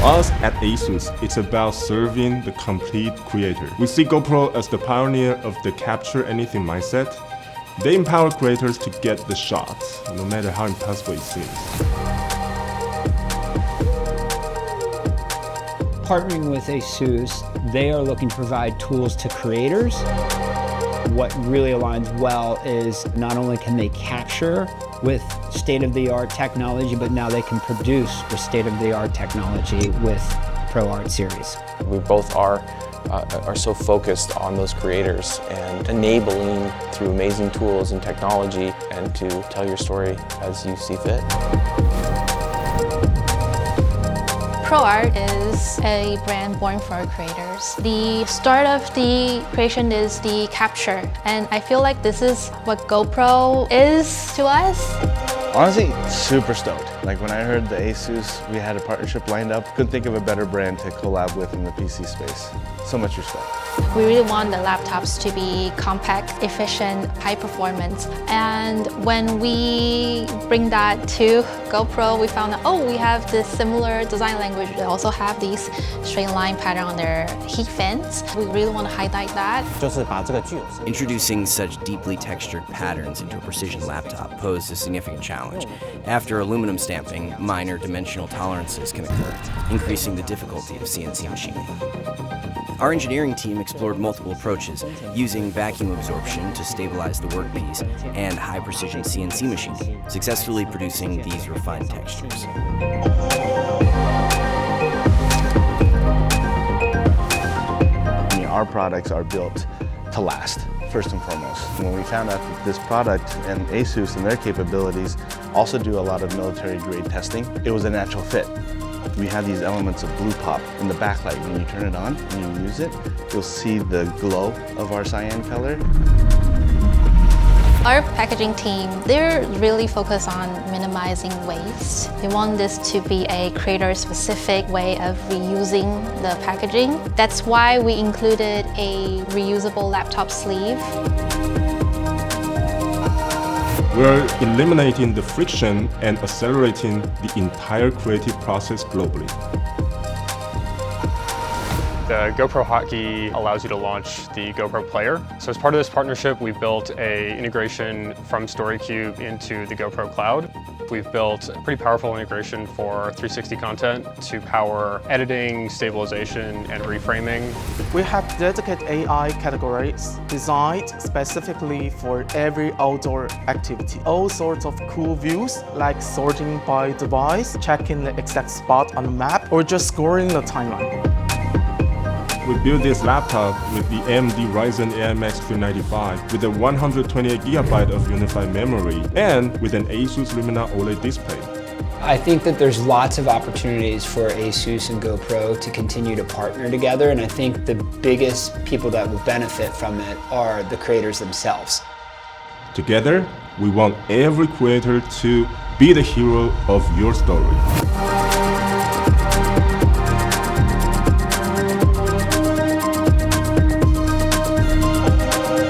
us at ASUS, it's about serving the complete creator. We see GoPro as the pioneer of the capture anything mindset. They empower creators to get the shots, no matter how impossible it seems. Partnering with ASUS, they are looking to provide tools to creators. What really aligns well is not only can they capture with state-of-the-art technology, but now they can produce with state-of-the-art technology with ProArt series. We both are so focused on those creators and enabling through amazing tools and technology and to tell your story as you see fit. ProArt is a brand born for creators. The start of the creation is the capture, and I feel like this is what GoPro is to us. Honestly, super stoked. Like when I heard the ASUS, we had a partnership lined up, couldn't think of a better brand to collab with in the PC space. So much respect. We really want the laptops to be compact, efficient, high performance. And when we bring that to GoPro, we found that, oh, we have this similar design language. They also have these straight line pattern on their heat fins. We really want to highlight that. Introducing such deeply textured patterns into a precision laptop posed a significant challenge. After aluminum stamping, minor dimensional tolerances can occur, increasing the difficulty of CNC machining. Our engineering team explored multiple approaches, using vacuum absorption to stabilize the workpiece and high-precision CNC machining, successfully producing these refined textures. Our products are built to last, first and foremost. When we found out that this product and ASUS and their capabilities also do a lot of military-grade testing, it was a natural fit. We have these elements of blue pop in the backlight. When you turn it on and you use it, you'll see the glow of our cyan color. Our packaging team, they're really focused on minimizing waste. They want this to be a creator-specific way of reusing the packaging. That's why we included a reusable laptop sleeve. We're eliminating the friction and accelerating the entire creative process globally. The GoPro Hotkey allows you to launch the GoPro Player. So as part of this partnership, we've built an integration from StoryCube into the GoPro Cloud. We've built a pretty powerful integration for 360 content to power editing, stabilization, and reframing. We have dedicated AI categories designed specifically for every outdoor activity. All sorts of cool views like sorting by device, checking the exact spot on the map, or just scoring the timeline. We built this laptop with the AMD Ryzen AI Max 395 with a 128GB of unified memory and with an ASUS Lumina OLED display. I think that there's lots of opportunities for ASUS and GoPro to continue to partner together, and I think the biggest people that will benefit from it are the creators themselves. Together, we want every creator to be the hero of your story.